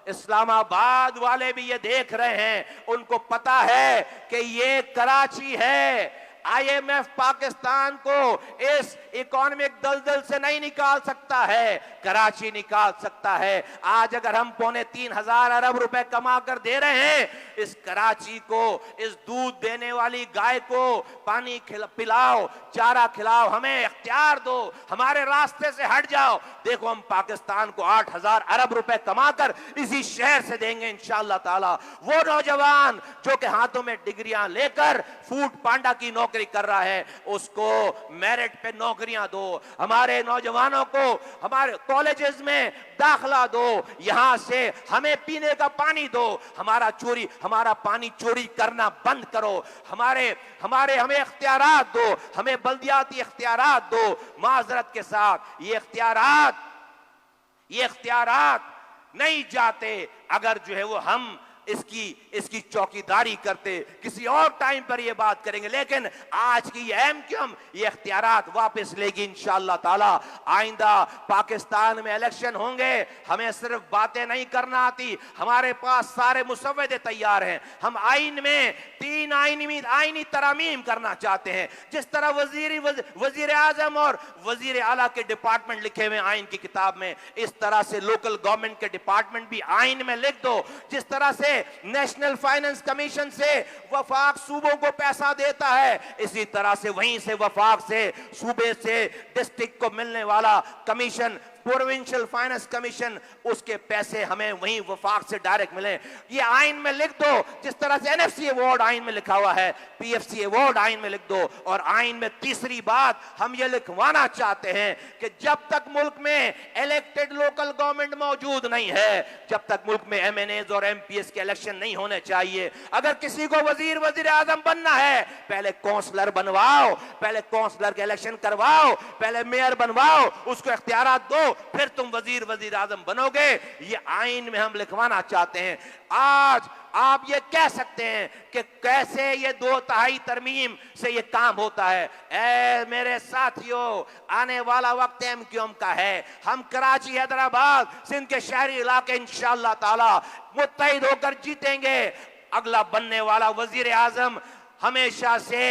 इस्लामाबाद वाले भी ये देख रहे हैं, उनको पता है कि ये कराची है। IMF पाकिस्तान को इस इकोनॉमिक दलदल से नहीं निकाल सकता है, कराची निकाल सकता है। आज अगर हम 3.25 अरब रुपए कमा कर दे रहे हैं, इस कराची को, इस दूध देने वाली गाय को पानी पिलाओ, चारा खिलाओ, हमें इख्तियार दो, हमारे रास्ते से हट जाओ। देखो हम पाकिस्तान को 8,000 अरब रुपए कमाकर इसी शहर से देंगे इंशाअल्लाह ताला। वो नौजवान जो के हाथों में डिग्रियां लेकर फूड पांडा की नौकरी कर रहा है, उसको मेरिट पे नौकरियां दो। हमारे नौजवानों को हमारे कॉलेजेस में दाखला दो, यहां से हमें पीने का पानी दो, हमारा पानी चोरी करना बंद करो, हमें इख्तियारात दो, हमें बल्दियाती इख्तियारात दो। माजरत के साथ ये इख्तियारात नहीं जाते अगर जो है वो हम इसकी चौकीदारी करते। किसी और टाइम पर ये बात करेंगे, लेकिन आज की एमक्यूएम ये इख्तियारात वापस लेगी इंशाअल्लाह ताला। आइंदा पाकिस्तान में इलेक्शन होंगे, हमें सिर्फ बातें नहीं करना आती, हमारे पास सारे मुसव्वदे तैयार हैं। हम आइन में 3 आइनी तरामीम करना चाहते हैं। जिस तरह वजीर आजम और वजीर आला के डिपार्टमेंट लिखे हुए आइन की किताब में, इस तरह से लोकल गवर्नमेंट के डिपार्टमेंट भी आइन में लिख दो। जिस तरह से नेशनल फाइनेंस कमीशन से वफाक सूबों को पैसा देता है, इसी तरह से वहीं से वफाक से, सूबे से डिस्ट्रिक्ट को मिलने वाला कमीशन प्रोविंशियल फाइनेंस कमीशन, उसके पैसे हमें वहीं वफाक से डायरेक्ट मिले। ये आइन में लिख दो, जिस तरह से एनएफसी अवार्ड आइन में लिखा हुआ है, पीएफसी अवार्ड आइन में लिख दो। और आइन में तीसरी बात हम ये लिखवाना चाहते हैं कि जब तक मुल्क में इलेक्टेड लोकल गवर्नमेंट मौजूद नहीं है, जब तक मुल्क में एमएनएज और एमपीएस के इलेक्शन नहीं होने चाहिए। अगर किसी को वजीर आजम बनना है, पहले काउंसलर बनवाओ, पहले काउंसलर के इलेक्शन करवाओ, पहले मेयर बनवाओ, उसको इख्तियारात दो, फिर तुम वजीर आजम बनोगे। ये आइन में हम लिखवाना चाहते हैं। आज आप ये कह सकते हैं कि कैसे ये 2/3 तरमीम से ये काम होता है। ऐ मेरे साथियों, आने वाला वक्त एमक्यूएम का है। हम कराची, हैदराबाद, सिंध के शहरी इलाके इंशाअल्लाह ताला मुत्तहिद होकर जीतेंगे। अगला बनने वाला वजीर आजम हमेशा से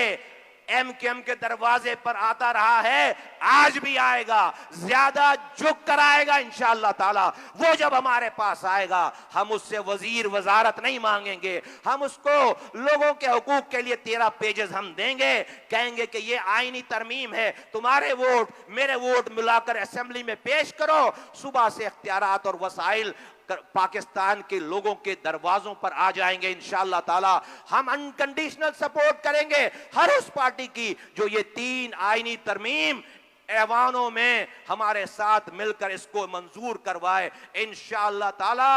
एमक्यूएम के दरवाजे पर आता रहा है, आज भी आएगा, ज्यादा झुक कर आएगा इंशाअल्लाह ताला। वो जब हमारे पास आएगा, हम उससे वजीर वजारत नहीं मांगेंगे, हम उसको लोगों के हुकूक के लिए 13 पेजेस हम देंगे, कहेंगे कि ये आईनी तरमीम है, तुम्हारे वोट मेरे वोट मिलाकर असेंबली में पेश करो। सुबह से इख्तियारात और वसाइल पाकिस्तान के लोगों के दरवाजों पर आ जाएंगे इंशाअल्लाह ताला। हम अनकंडीशनल सपोर्ट करेंगे हर उस पार्टी की जो ये 3 आईनी तरमीम ऐवानों में हमारे साथ मिलकर इसको मंजूर करवाए इंशाअल्लाह ताला।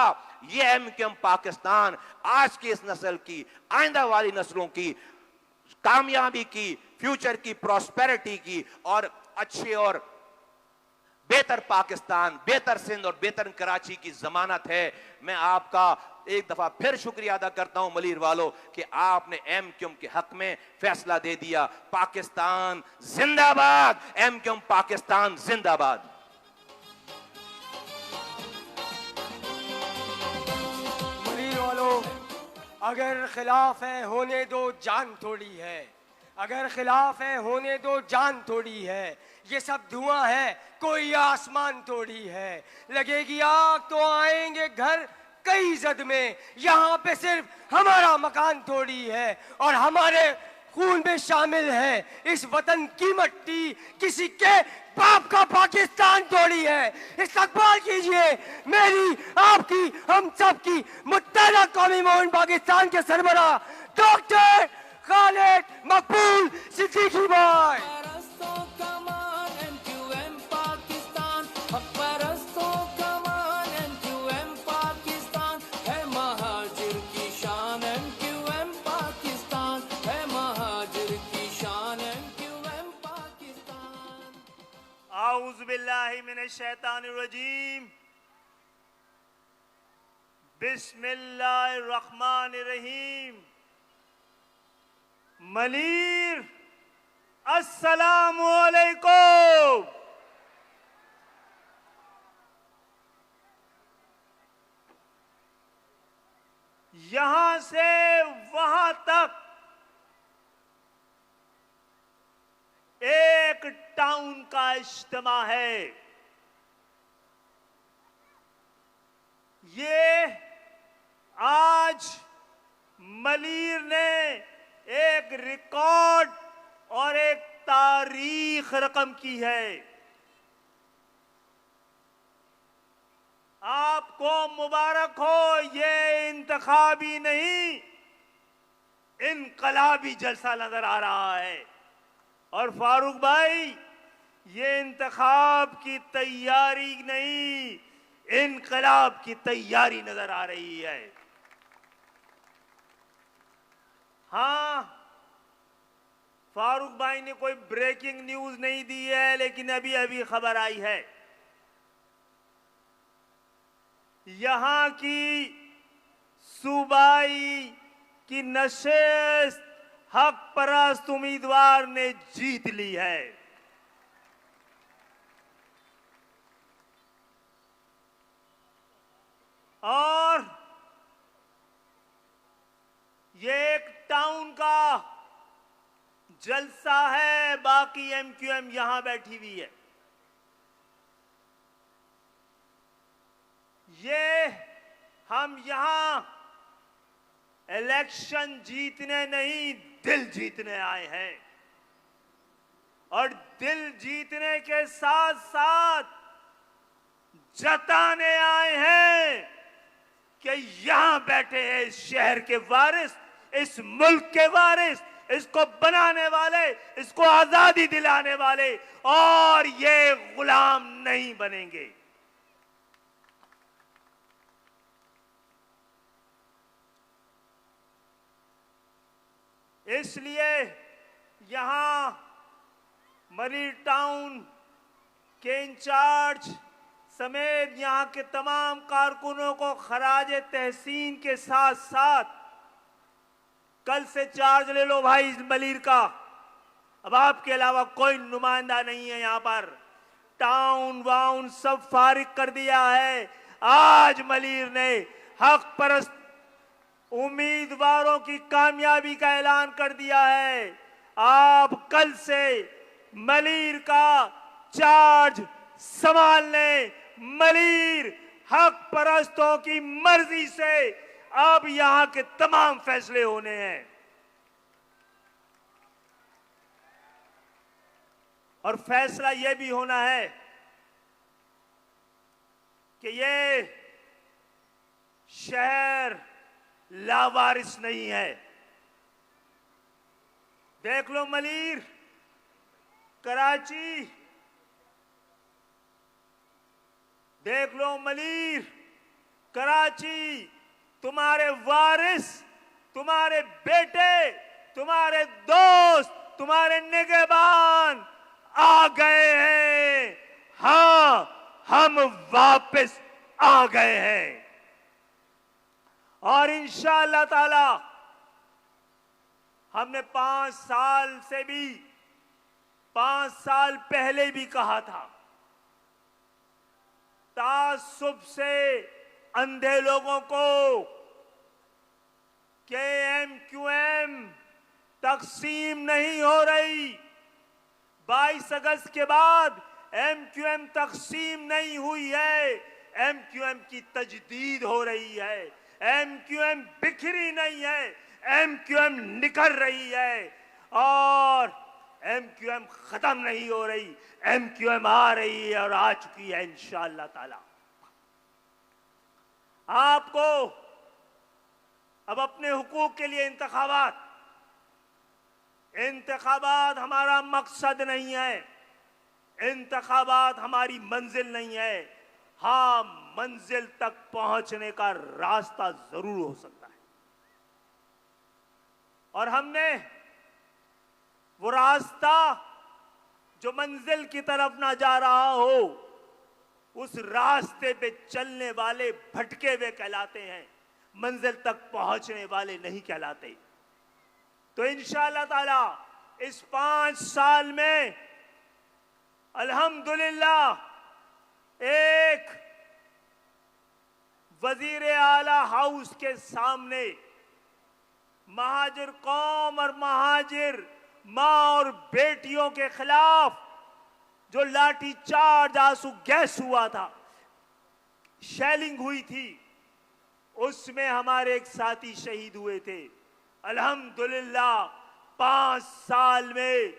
ये एमक्यूएम पाकिस्तान आज की इस नस्ल की, आइंदा वाली नस्लों की कामयाबी की, फ्यूचर की, प्रॉस्पेरिटी की और अच्छे और बेहतर पाकिस्तान, बेहतर सिंध और बेहतर कराची की जमानत है। मैं आपका एक दफा फिर शुक्रिया अदा करता हूं मलीर वालों कि आपने एमक्यूएम के हक में फैसला दे दिया। पाकिस्तान जिंदाबाद, एमक्यूएम पाकिस्तान जिंदाबाद। मलीर वालों, अगर खिलाफ है होने दो, जान थोड़ी है। अगर खिलाफ है होने दो, जान थोड़ी है। ये सब धुआं है, कोई आसमान थोड़ी है। लगेगी आग तो आएंगे घर कई जद में, यहाँ पे सिर्फ हमारा मकान थोड़ी है और हमारे खून में शामिल है इस वतन की मट्टी, किसी के बाप का पाकिस्तान थोड़ी है। इस्तकबाल कीजिए मेरी, आपकी, हम सब की मुत्तहदा कौमी मोहन पाकिस्तान के सरबराह डॉक्टर खालिद मकबूल सिद्दीकी भाई। परस्तों कमान एमक्यूएम पाकिस्तान, हक परस्तों कमान एमक्यूएम पाकिस्तान, है महाजिर की शान एमक्यूएम पाकिस्तान, है महाजिर की शान एमक्यूएम पाकिस्तान। आऊज़ बिल्लाहि मिनश शैतानिर रजीम, बिस्मिल्लाहिर रहमानिर रहीम। मलीर अस्सलामु अलैकुम। यहां से वहां तक एक टाउन का इज्तिमा है। ये आज मलीर ने एक रिकॉर्ड और एक तारीख रकम की है। आपको मुबारक हो, ये इंतखाबी नहीं इनकलाबी जलसा नजर आ रहा है। और फारूक भाई, ये इंतखाब की तैयारी नहीं, इनकलाब की तैयारी नजर आ रही है। हाँ, फारूक भाई ने कोई ब्रेकिंग न्यूज नहीं दी है, लेकिन अभी अभी खबर आई है यहां की सूबाई की नशिस्त हक परस्त उम्मीदवार ने जीत ली है। और ये एक टाउन का जलसा है, बाकी एमक्यूएम यहां बैठी हुई है। ये हम यहां इलेक्शन जीतने नहीं, दिल जीतने आए हैं। और दिल जीतने के साथ साथ जताने आए हैं कि यहां बैठे हैं इस शहर के वारिस, इस मुल्क के वारिस, इसको बनाने वाले, इसको आजादी दिलाने वाले, और ये गुलाम नहीं बनेंगे। इसलिए यहां मरीन टाउन के इंचार्ज समेत यहां के तमाम कारकुनों को खराज तहसीन के साथ साथ कल से चार्ज ले लो भाई इस मलीर का। अब आपके अलावा कोई नुमाइंदा नहीं है यहां पर। टाउन वाउन सब फारिग कर दिया है। आज मलीर ने हक परस्त उम्मीदवारों की कामयाबी का ऐलान कर दिया है। आप कल से मलीर का चार्ज संभालने, मलीर हक परस्तों की मर्जी से अब यहां के तमाम फैसले होने हैं। और फैसला यह भी होना है कि ये शहर लावारिस नहीं है। देख लो मलीर, कराची, देख लो मलीर, कराची, तुम्हारे वारिस, तुम्हारे बेटे, तुम्हारे दोस्त, तुम्हारे निगहबान आ गए हैं। हां, हम वापस आ गए हैं। और इंशाअल्लाह ताला हमने 5 साल से भी, 5 साल पहले भी कहा था, तासुब से अंधे लोगों को के एमक्यूएम तकसीम नहीं हो रही। 22 अगस्त के बाद एमक्यूएम तकसीम नहीं हुई है, एमक्यूएम की तजदीद हो रही है। एमक्यूएम बिखरी नहीं है, एमक्यूएम निकल रही है। और एमक्यूएम खत्म नहीं हो रही, एमक्यूएम आ रही है और आ चुकी है इंशाअल्लाह ताला। आपको अब अपने हुकूक के लिए इंतखाबात हमारा मकसद नहीं है, इंतखाबात हमारी मंजिल नहीं है। हाँ, मंजिल तक पहुंचने का रास्ता जरूर हो सकता है। और हमने वो रास्ता जो मंजिल की तरफ ना जा रहा हो, उस रास्ते पे चलने वाले भटके हुए कहलाते हैं, मंजिल तक पहुंचने वाले नहीं कहलाते। तो इंशाअल्लाह ताला इस 5 साल में अल्हम्दुलिल्लाह एक वजीर आला हाउस के सामने महाजिर कौम और महाजिर मां और बेटियों के खिलाफ जो लाठी चार्ज, आंसू गैस हुआ था, शेलिंग हुई थी, उसमें हमारे एक साथी शहीद हुए थे। अल्हम्दुलिल्लाह 5 साल में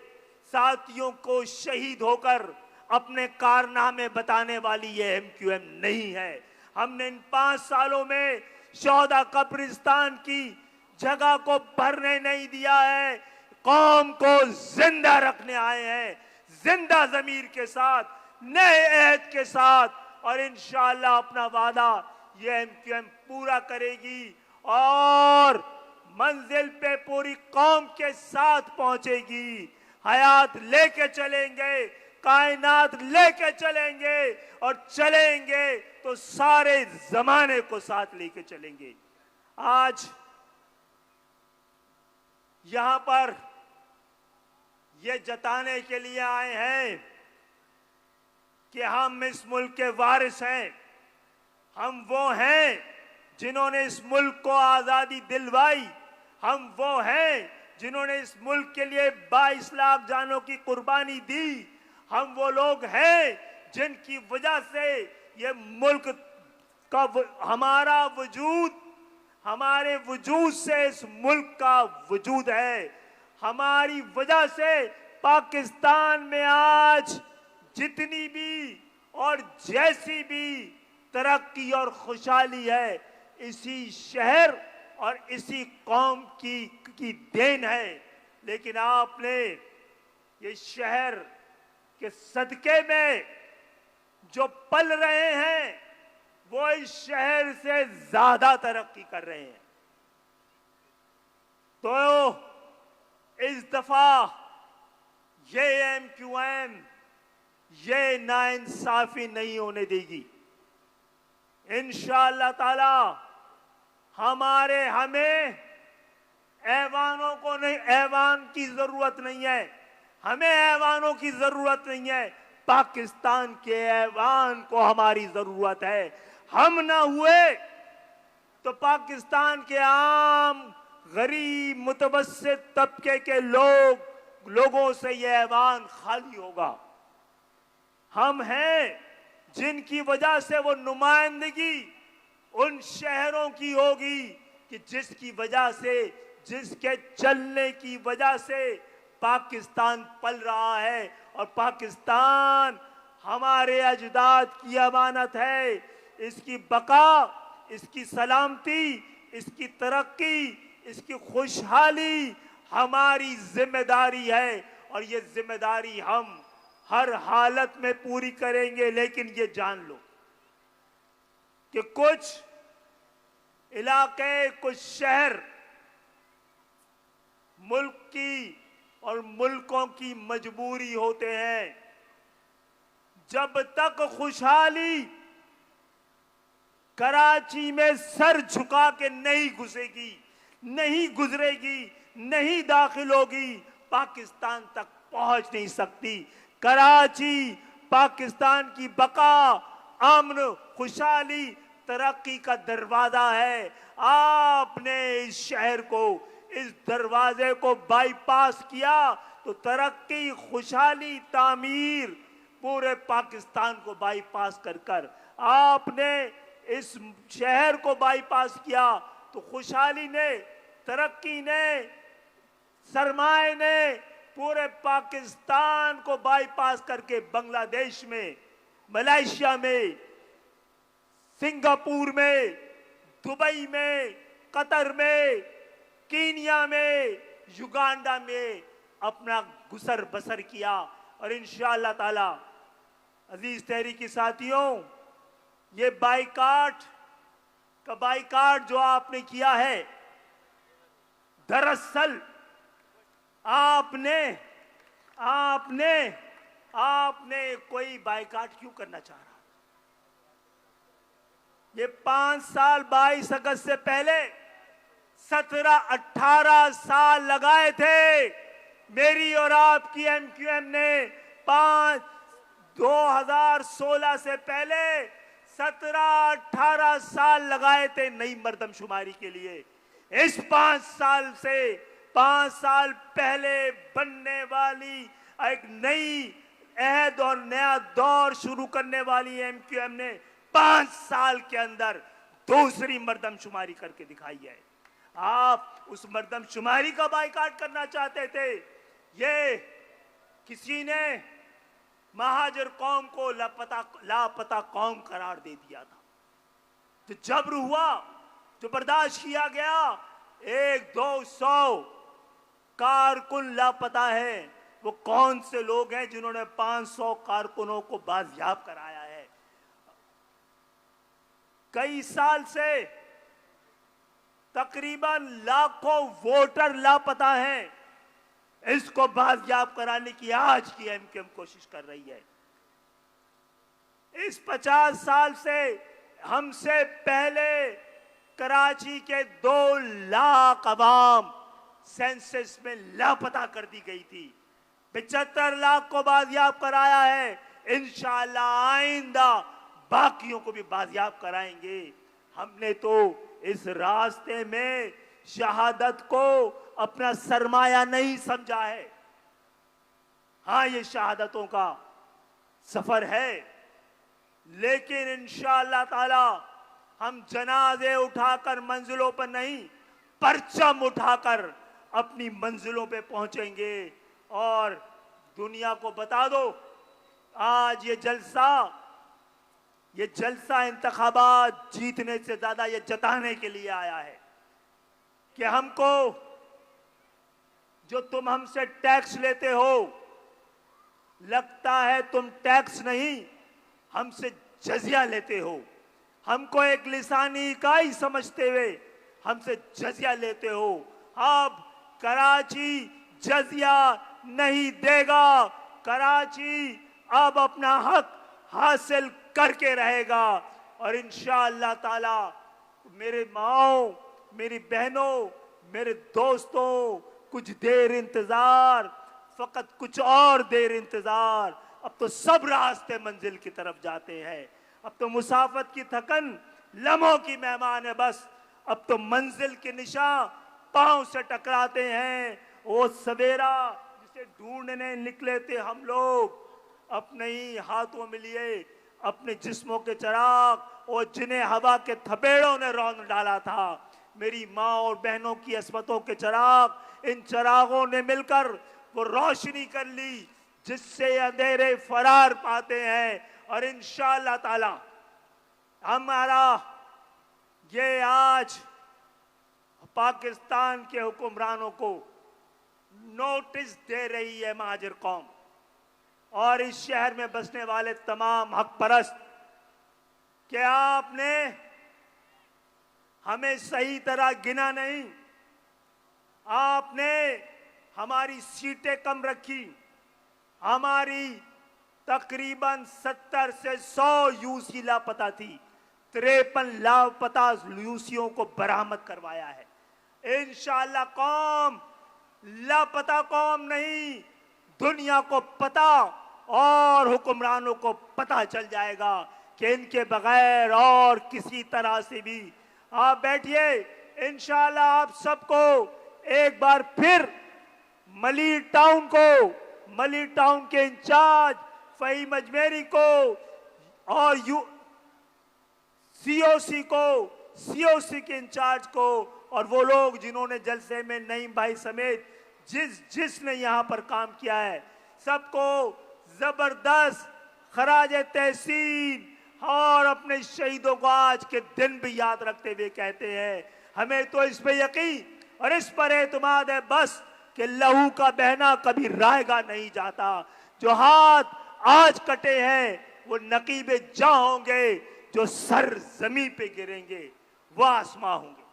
साथियों को शहीद होकर अपने कारनामे बताने वाली ये एमक्यूएम नहीं है। हमने इन 5 सालों में शोहदा कब्रिस्तान की जगह को भरने नहीं दिया है, कौम को जिंदा रखने आए हैं, जिंदा जमीर के साथ, नए अहद के साथ। और इंशाअल्लाह अपना वादा ये एमक्यूएम पूरा करेगी और मंजिल पे पूरी कौम के साथ पहुंचेगी। हयात लेके चलेंगे, कायनात लेके चलेंगे, और चलेंगे तो सारे जमाने को साथ लेके चलेंगे। आज यहां पर ये जताने के लिए आए हैं कि हम इस मुल्क के वारिस हैं। हम वो हैं जिन्होंने इस मुल्क को आजादी दिलवाई। हम वो हैं जिन्होंने इस मुल्क के लिए 22 लाख जानों की कुर्बानी दी। हम वो लोग हैं जिनकी वजह से ये मुल्क का हमारा वजूद, हमारे वजूद से इस मुल्क का वजूद है। हमारी वजह से पाकिस्तान में आज जितनी भी और जैसी भी तरक्की और खुशहाली है इसी शहर और इसी कौम की देन है। लेकिन आपने ये शहर के सदके में जो पल रहे हैं वो इस शहर से ज्यादा तरक्की कर रहे हैं। तो इस दफा ये एमक्यूएम ये नाइंसाफी नहीं होने देगी। इंशाअल्लाह ताला हमें ऐवानों को नहीं, ऐवान की जरूरत नहीं है, हमें ऐवानों की जरूरत नहीं है, पाकिस्तान के ऐवान को हमारी जरूरत है। हम ना हुए तो पाकिस्तान के आम गरीब मुतवस्सित तबके के लोगों से यह ऐवान खाली होगा। हम हैं जिनकी वजह से वो नुमाइंदगी उन शहरों की होगी कि जिसकी वजह से, जिसके चलने की वजह से पाकिस्तान पल रहा है। और पाकिस्तान हमारे अजदाद की अमानत है। इसकी बका, इसकी सलामती, इसकी तरक्की, इसकी खुशहाली हमारी जिम्मेदारी है और ये जिम्मेदारी हम हर हालत में पूरी करेंगे। लेकिन ये जान लो कि कुछ इलाके, कुछ शहर मुल्क की और मुल्कों की मजबूरी होते हैं। जब तक खुशहाली कराची में सर झुका के नहीं घुसेगी, नहीं गुजरेगी, नहीं दाखिल होगी, पाकिस्तान तक पहुंच नहीं सकती। कराची पाकिस्तान की बका, अमन, खुशहाली, तरक्की का दरवाजा है। आपने इस शहर को, इस दरवाजे को बाईपास किया तो तरक्की, खुशहाली, तामीर पूरे पाकिस्तान को बाईपास कर आपने इस शहर को बाईपास किया तो खुशहाली ने, तरक्की ने, सरमाए ने पूरे पाकिस्तान को बाईपास करके बांग्लादेश में, मलेशिया में, सिंगापुर में, दुबई में, कतर में, कीनिया में, युगांडा में अपना गुजर बसर किया। और इंशाअल्लाह ताला अजीज तहरीकी साथियों, ये बाइकाट जो आपने किया है, दरअसल आपने कोई बाइकाट क्यों करना चाह रहा? ये 5 साल 22 अगस्त से पहले 17-18 साल लगाए थे मेरी और आपकी एमक्यूएम ने। 2016 से पहले 17-18 साल लगाए थे नई मर्दमशुमारी के लिए। इस 5 साल से, 5 साल पहले बनने वाली एक नई अहद और नया दौर शुरू करने वाली एमक्यूएम ने 5 साल के अंदर दूसरी मर्दमशुमारी करके दिखाई है। आप उस मर्दमशुमारी का बाइकाट करना चाहते थे। ये किसी ने महाजर कौम को लापता कौम करार दे दिया था। तो जबर हुआ, जो बर्दाश्त किया गया। 100-200 कारकुन लापता है। वो कौन से लोग हैं जिन्होंने 500 कारकुनों को बाजियाब कराया है? कई साल से तकरीबन लाखों वोटर लापता हैं। इसको बाजियाब कराने की आज की एमक्यूएम कोशिश कर रही है। इस 50 साल से हमसे पहले कराची के 2 लाख अवाम सेंसस में लापता कर दी गई थी। 75 लाख को बाजियाब कराया है। इंशाअल्लाह आइंदा बाकियों को भी बाजियाब कराएंगे। हमने तो इस रास्ते में शहादत को अपना सरमाया नहीं समझा है। हाँ, ये शहादतों का सफर है, लेकिन इंशाअल्लाह ताला हम जनाजे उठाकर मंजिलों पर नहीं, परचम उठाकर अपनी मंजिलों पे पहुंचेंगे। और दुनिया को बता दो, आज ये जलसा ये जलसा इंतखाबात जीतने से ज्यादा ये जताने के लिए आया है कि हमको, जो तुम हमसे टैक्स लेते हो, लगता है तुम टैक्स नहीं हमसे जजिया लेते हो। हमको एक लिसानी इकाई समझते हुए हमसे जजिया लेते हो। अब कराची जजिया नहीं देगा, कराची अब अपना हक हासिल करके रहेगा। और इंशाअल्लाह ताला मेरे माओ, मेरी बहनों, मेरे दोस्तों, कुछ देर इंतजार, फकत कुछ और देर इंतजार। अब तो सब रास्ते मंजिल की तरफ जाते हैं। अब तो मुसाफत की थकन लम्हों की मेहमान है बस। अब तो मंजिल के निशान पांव से टकराते हैं। वो सवेरा जिसे ढूंढने निकले थे हम लोग, अपने ही हाथों में लिए अपने जिस्मों के चिराग, और जिन्हें हवा के थपेड़ों ने रौंद डाला था, मेरी माँ और बहनों की अस्मतों के चिराग, इन चिरागों ने मिलकर वो रोशनी कर ली जिससे अंधेरे फरार पाते हैं। और इंशाअल्लाह ताला हमारा ये आज पाकिस्तान के हुक्मरानों को नोटिस दे रही है महाजिर कौम और इस शहर में बसने वाले तमाम हक परस्त, कि आपने हमें सही तरह गिना नहीं, आपने हमारी सीटें कम रखी। हमारी तकरीबन 70 से 100 यूसी लापता थी, 53 लापता यूसियों को बरामद करवाया है। इंशाअल्लाह कौम लापता कौम नहीं, दुनिया को पता और हुक्मरानों को पता चल जाएगा कि इनके बगैर और किसी तरह से भी। आप बैठिए, इंशाअल्लाह आप सबको एक बार फिर मलिर टाउन के इंचार्ज फहीम अजमेरी को और सीओसी के इंचार्ज को, और वो लोग जिन्होंने जलसे में नईम भाई समेत जिसने यहाँ पर काम किया है, सबको जबरदस्त खराज तहसीन और अपने शहीदों को आज के दिन भी याद रखते हुए कहते हैं, हमें तो इस पे यकीन और इस पर एतमाद है बस कि लहू का बहना कभी रायगा नहीं जाता। जो हाथ आज कटे हैं वो नकीबे जहां होंगे, जो सर जमीन पे गिरेंगे वो आसमां होंगे।